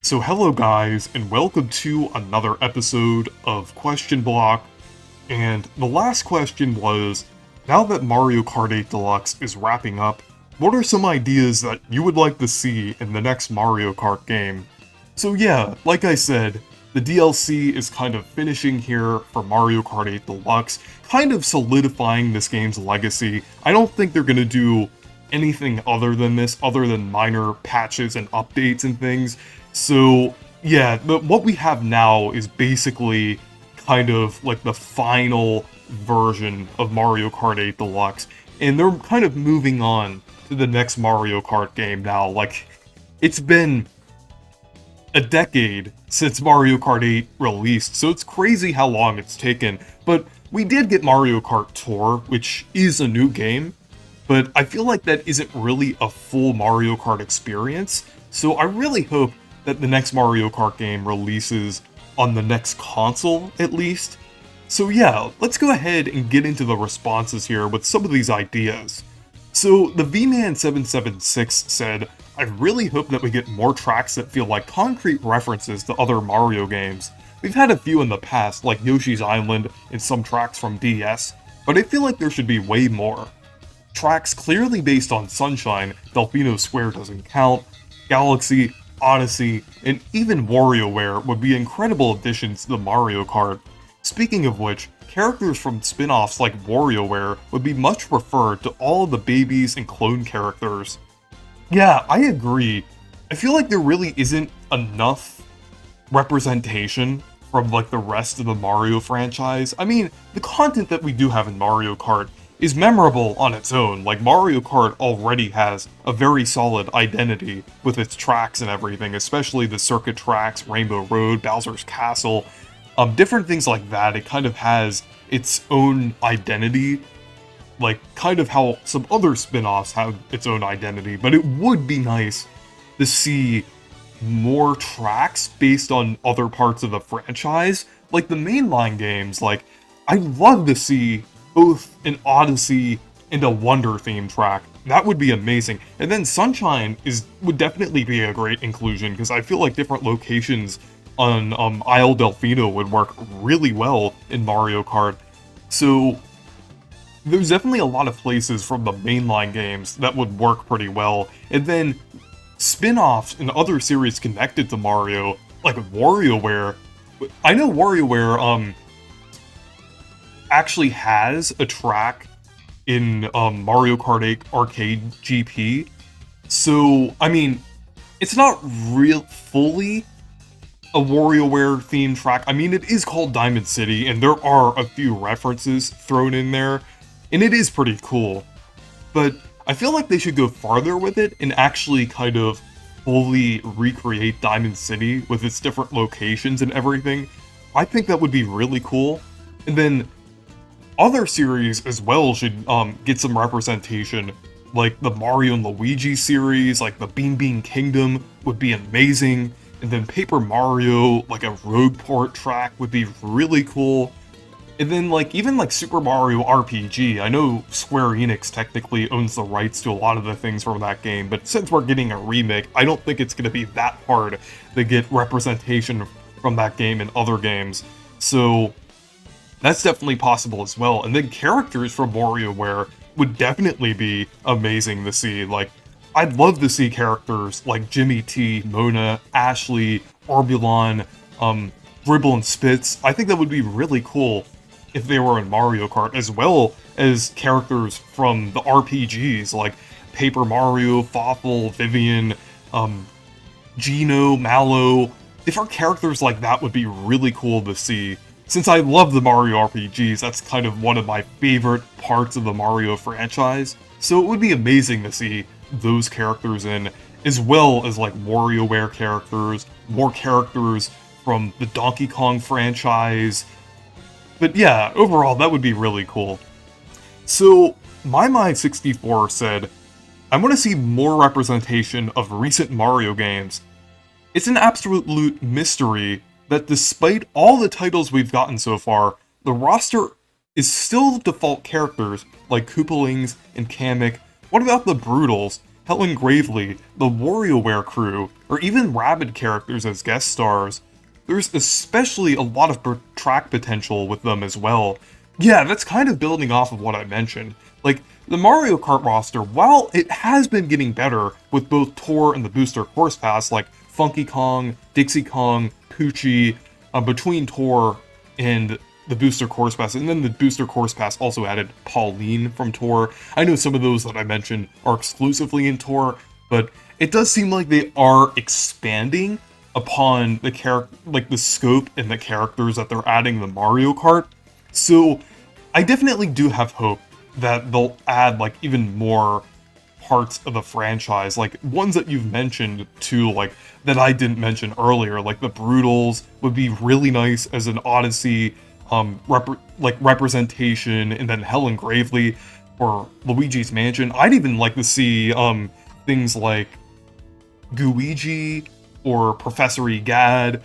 So hello guys, and welcome to another episode of Question Block. And the last question was, now that Mario Kart 8 Deluxe is wrapping up, what are some ideas that you would like to see in the next Mario Kart game? So yeah, like I said, the DLC is kind of finishing here for Mario Kart 8 Deluxe, kind of solidifying this game's legacy. I don't think they're gonna do anything other than this, other than minor patches and updates and things. So yeah, what we have now is basically kind of like the final version of Mario Kart 8 Deluxe, and they're kind of moving on to the next Mario Kart game now. Like, it's been a decade since Mario Kart 8 released, so it's crazy how long it's taken. But we did get Mario Kart Tour, which is a new game, but I feel like that isn't really a full Mario Kart experience, so I really hope that the next Mario Kart game releases on the next console, at least. So yeah, let's go ahead and get into the responses here with some of these ideas. So the VMan776 said, I really hope that we get more tracks that feel like concrete references to other Mario games. We've had a few in the past, like Yoshi's Island and some tracks from DS, but I feel like there should be way more. Tracks clearly based on Sunshine, Delfino Square doesn't count, Galaxy, Odyssey, and even WarioWare would be incredible additions to the Mario Kart. Speaking of which, characters from spin-offs like WarioWare would be much preferred to all of the babies and clone characters. Yeah, I agree. I feel like there really isn't enough representation from like the rest of the Mario franchise. I mean, the content that we do have in Mario Kart is memorable on its own. Like, Mario Kart already has a very solid identity with its tracks and everything, especially the circuit tracks, Rainbow Road, Bowser's Castle, different things like that. It kind of has its own identity, like kind of how some other spin-offs have its own identity, but it would be nice to see more tracks based on other parts of the franchise, like the mainline games. Like, I'd love to see both an Odyssey and a Wonder theme track. That would be amazing. And then Sunshine would definitely be a great inclusion, because I feel like different locations on Isle Delfino would work really well in Mario Kart. So there's definitely a lot of places from the mainline games that would work pretty well. And then spin-offs and other series connected to Mario, like WarioWare. I know WarioWare actually has a track in Mario Kart 8 Arcade GP. So, I mean, it's not real fully a WarioWare themed track. I mean, it is called Diamond City, and there are a few references thrown in there, and it is pretty cool. But I feel like they should go farther with it and actually kind of fully recreate Diamond City with its different locations and everything. I think that would be really cool. And then other series as well should get some representation, like the Mario and Luigi series, like the Bean Bean Kingdom would be amazing, and then Paper Mario, like a road port track would be really cool. And then like even like Super Mario RPG, I know Square Enix technically owns the rights to a lot of the things from that game, but since we're getting a remake, I don't think it's going to be that hard to get representation from that game in other games. So that's definitely possible as well. And then characters from WarioWare would definitely be amazing to see. Like, I'd love to see characters like Jimmy T, Mona, Ashley, Orbulon, Dribble and Spitz. I think that would be really cool if they were in Mario Kart, as well as characters from the RPGs like Paper Mario, Fawful, Vivian, Gino, Mallow. Different characters like that would be really cool to see. Since I love the Mario RPGs, that's kind of one of my favorite parts of the Mario franchise. So it would be amazing to see those characters in, as well as like WarioWare characters, more characters from the Donkey Kong franchise. But yeah, overall, that would be really cool. So, MyMind64 said, I want to see more representation of recent Mario games. It's an absolute mystery that despite all the titles we've gotten so far, the roster is still default characters like Koopalings and Kamek. What about the Brutals? Helen Gravely, the WarioWare crew, or even Rabid characters as guest stars. There's especially a lot of track potential with them as well. Yeah, that's kind of building off of what I mentioned. Like, the Mario Kart roster, while it has been getting better with both Tour and the Booster Course Pass, like Funky Kong, Dixie Kong, Poochie, between Tour and the Booster Course Pass, and then the Booster Course Pass also added Pauline from Tour. I know some of those that I mentioned are exclusively in Tour, but it does seem like they are expanding upon the scope and the characters that they're adding to Mario Kart. So I definitely do have hope that they'll add like even more parts of the franchise, like ones that you've mentioned too, like that I didn't mention earlier, like the Brutals would be really nice as an Odyssey representation, and then Helen Gravely for Luigi's Mansion. I'd even like to see things like Gooigi or Professor Egad,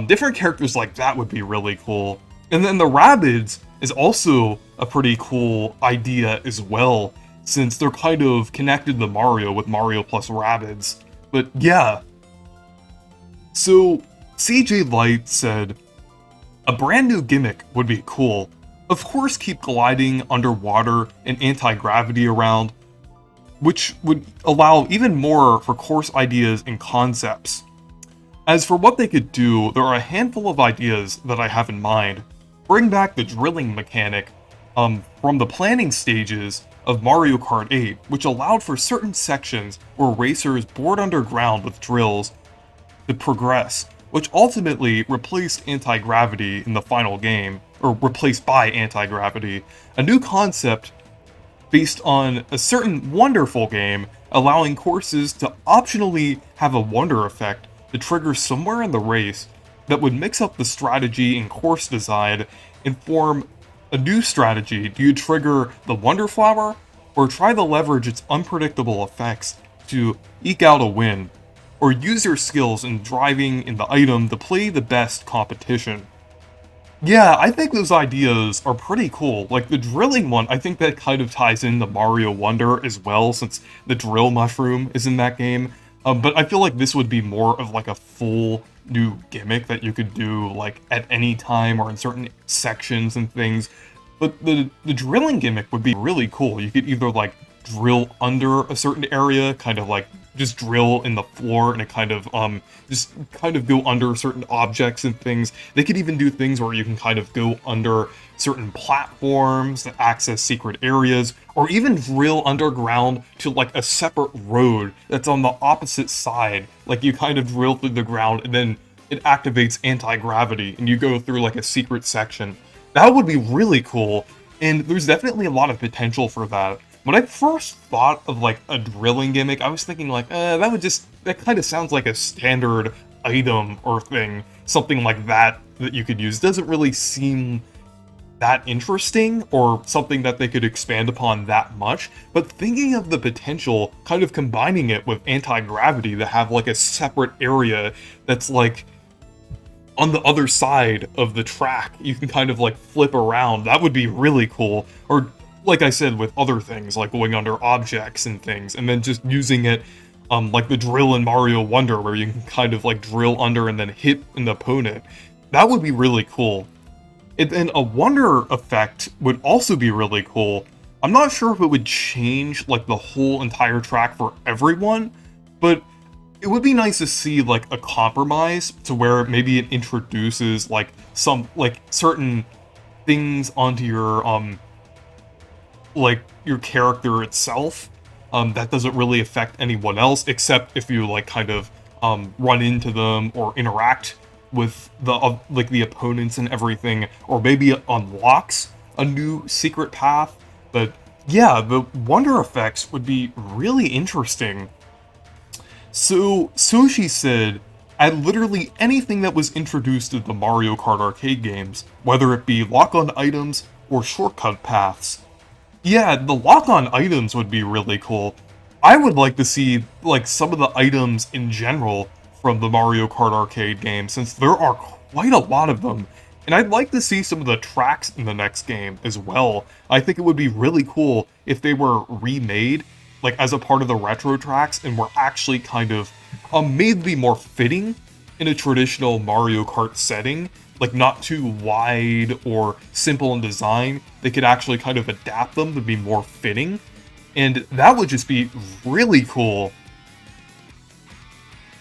different characters like that would be really cool. And then the Rabbids is also a pretty cool idea as well, since they're kind of connected to Mario with Mario plus Rabbids. But yeah. So, CJ Light said, a brand new gimmick would be cool. Of course, keep gliding underwater and anti-gravity around, which would allow even more for course ideas and concepts. As for what they could do, there are a handful of ideas that I have in mind. Bring back the drilling mechanic from the planning stages of Mario Kart 8, which allowed for certain sections where racers bored underground with drills to progress, which ultimately replaced anti-gravity in the final game, or replaced by anti-gravity, a new concept based on a certain wonderful game, allowing courses to optionally have a wonder effect to trigger somewhere in the race that would mix up the strategy and course design and form a new strategy. Do you trigger the Wonder Flower, or try to leverage its unpredictable effects to eke out a win, or use your skills in driving in the item to play the best competition? Yeah, I think those ideas are pretty cool. Like the drilling one, I think that kind of ties into Mario Wonder as well, since the drill mushroom is in that game. But I feel like this would be more of like a full new gimmick that you could do like at any time or in certain sections and things. But the drilling gimmick would be really cool. You could either like drill under a certain area, kind of like just drill in the floor, and it kind of just kind of go under certain objects and things. They could even do things where you can kind of go under certain platforms that access secret areas, or even drill underground to like a separate road that's on the opposite side. Like you kind of drill through the ground and then it activates anti-gravity and you go through like a secret section. That would be really cool, and there's definitely a lot of potential for that. When I first thought of like a drilling gimmick, I was thinking like, that kind of sounds like a standard item or thing, something like that you could use. Doesn't really seem that interesting or something that they could expand upon that much, but thinking of the potential, kind of combining it with anti-gravity to have like a separate area that's like on the other side of the track, you can kind of like flip around, that would be really cool. Or like I said, with other things, like going under objects and things, and then just using it, like the drill in Mario Wonder, where you can kind of like drill under and then hit an opponent. That would be really cool. And then a wonder effect would also be really cool. I'm not sure if it would change like the whole entire track for everyone, but it would be nice to see like a compromise to where maybe it introduces like some like certain things onto your your character itself, that doesn't really affect anyone else, except if you like kind of run into them or interact with the the opponents and everything, or maybe it unlocks a new secret path. But yeah, the wonder effects would be really interesting. So Soshi said, add literally anything that was introduced to the Mario Kart arcade games, whether it be lock-on items or shortcut paths. Yeah, the lock-on items would be really cool. I would like to see, like, some of the items in general from the Mario Kart arcade game, since there are quite a lot of them. And I'd like to see some of the tracks in the next game as well. I think it would be really cool if they were remade like as a part of the retro tracks and were actually kind of made to be more fitting in a traditional Mario Kart setting, like not too wide or simple in design. They could actually kind of adapt them to be more fitting, and that would just be really cool.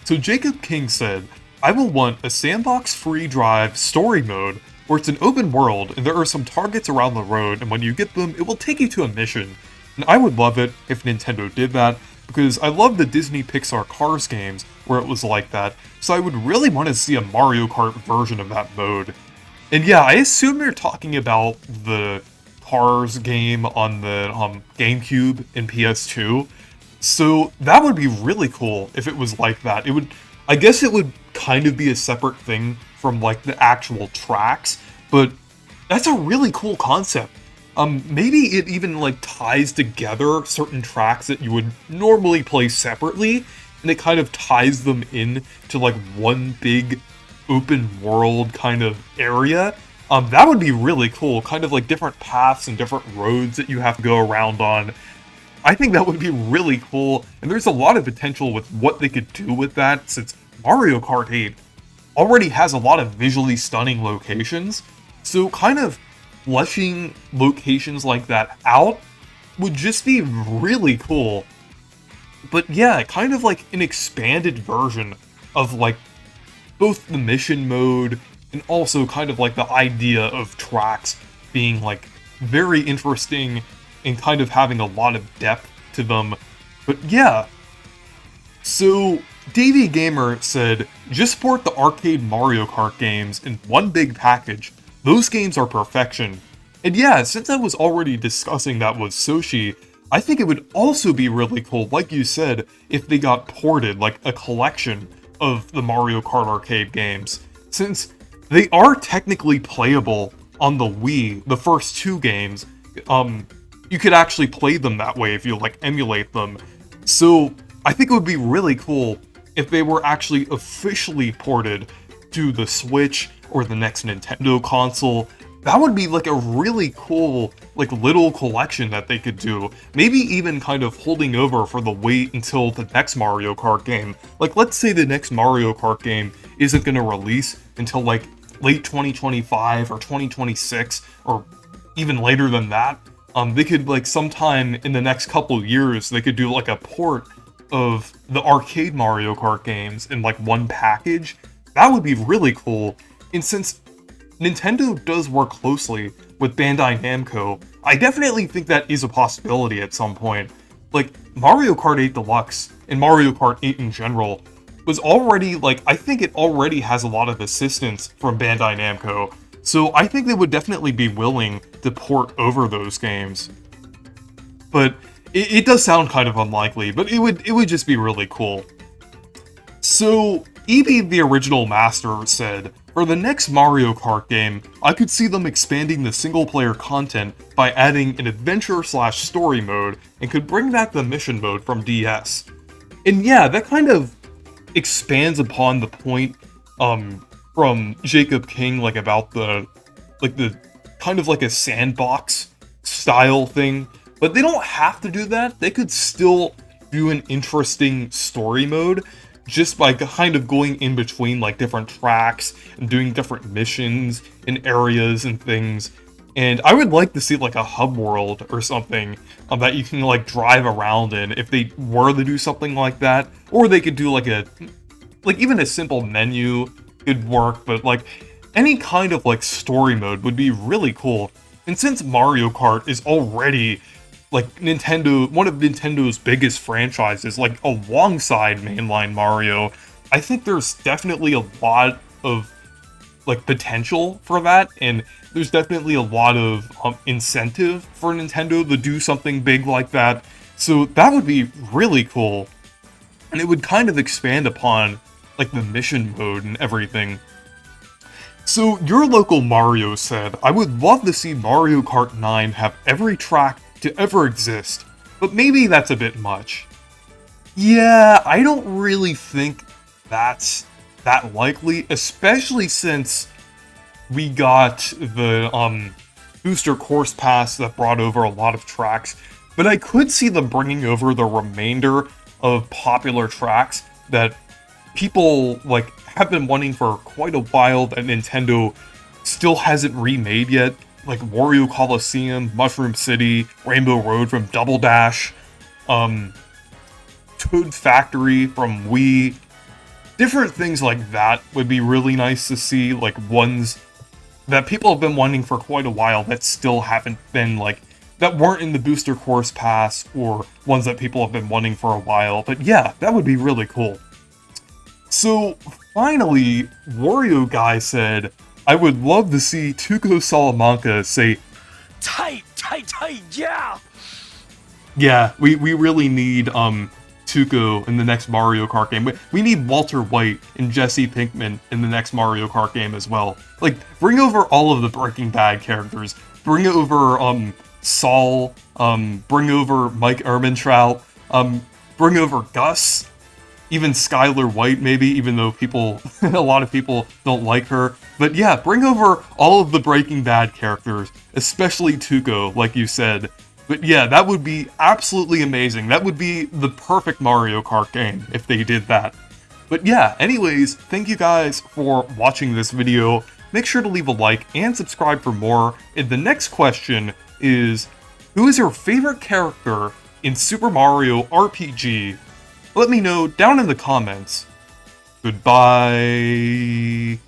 So Jacob King said, I will want a sandbox free drive story mode where it's an open world and there are some targets around the road, and when you get them, it will take you to a mission. And I would love it if Nintendo did that, because I love the Disney Pixar Cars games where it was like that, so I would really want to see a Mario Kart version of that mode. And yeah, I assume you're talking about the Cars game on the GameCube and PS2. So that would be really cool if it was like that. It would, I guess it would kind of be a separate thing from like the actual tracks, but that's a really cool concept. Maybe it even like ties together certain tracks that you would normally play separately, and it kind of ties them in to like one big open world kind of area. That would be really cool, kind of like different paths and different roads that you have to go around on. I think that would be really cool, and there's a lot of potential with what they could do with that, since Mario Kart 8 already has a lot of visually stunning locations, so kind of fleshing locations like that out would just be really cool. But yeah, kind of like an expanded version of like both the mission mode and also kind of like the idea of tracks being like very interesting and kind of having a lot of depth to them. But yeah. So Davey Gamer said, just port the arcade Mario Kart games in one big package. Those games are perfection. And yeah, since I was already discussing that with Soshi, I think it would also be really cool, like you said, if they got ported, like a collection of the Mario Kart arcade games. Since they are technically playable on the Wii, the first two games, you could actually play them that way if you like emulate them. So I think it would be really cool if they were actually officially ported to the Switch or the next Nintendo console. That would be like a really cool, like little collection that they could do. Maybe even kind of holding over for the wait until the next Mario Kart game. Like, let's say the next Mario Kart game isn't going to release until like late 2025 or 2026 or even later than that. They could like sometime in the next couple of years, they could do like a port of the arcade Mario Kart games in like one package. That would be really cool. And since Nintendo does work closely with Bandai Namco, I definitely think that is a possibility at some point. Like, Mario Kart 8 Deluxe and Mario Kart 8 in general was already, like, I think it already has a lot of assistance from Bandai Namco, so I think they would definitely be willing to port over those games. But it does sound kind of unlikely, but it would just be really cool. So, EB the Original Master said, for the next Mario Kart game, I could see them expanding the single-player content by adding an adventure/story mode, and could bring back the mission mode from DS. And yeah, that kind of expands upon the point from Jacob King, like about the kind of like a sandbox style thing. But they don't have to do that. They could still do an interesting story mode just by kind of going in between like different tracks and doing different missions and areas and things. And I would like to see like a hub world or something that you can like drive around in if they were to do something like that. Or they could do like even a simple menu could work, but like any kind of like story mode would be really cool. And since Mario Kart is already like one of Nintendo's biggest franchises, like alongside mainline Mario, I think there's definitely a lot of like potential for that, and there's definitely a lot of incentive for Nintendo to do something big like that. So that would be really cool, and it would kind of expand upon like the mission mode and everything. So your local Mario said, I would love to see Mario Kart 9 have every track to ever exist, but maybe that's a bit much. Yeah, I don't really think that's that likely, especially since we got the booster course pass that brought over a lot of tracks but I could see them bringing over the remainder of popular tracks that people like have been wanting for quite a while that Nintendo still hasn't remade yet, like Wario Coliseum, Mushroom City, Rainbow Road from Double Dash, Toad Factory from Wii. Different things like that would be really nice to see, like ones that people have been wanting for quite a while that still haven't been, like, that weren't in the Booster Course Pass, or ones that people have been wanting for a while. But yeah, that would be really cool. So, finally, Wario Guy said, I would love to see Tuco Salamanca say, tight, yeah! yeah, we really need, Tuco in the next Mario Kart game. We need Walter White and Jesse Pinkman in the next Mario Kart game as well. Like, bring over all of the Breaking Bad characters. Bring over, Saul, bring over Mike Ehrmantraut, bring over Gus, even Skylar White maybe, even though a lot of people don't like her. But yeah, bring over all of the Breaking Bad characters, especially Tuco, like you said. But yeah, that would be absolutely amazing. That would be the perfect Mario Kart game if they did that. But yeah, anyways, thank you guys for watching this video. Make sure to leave a like and subscribe for more. And the next question is, who is your favorite character in Super Mario RPG? Let me know down in the comments. Goodbye.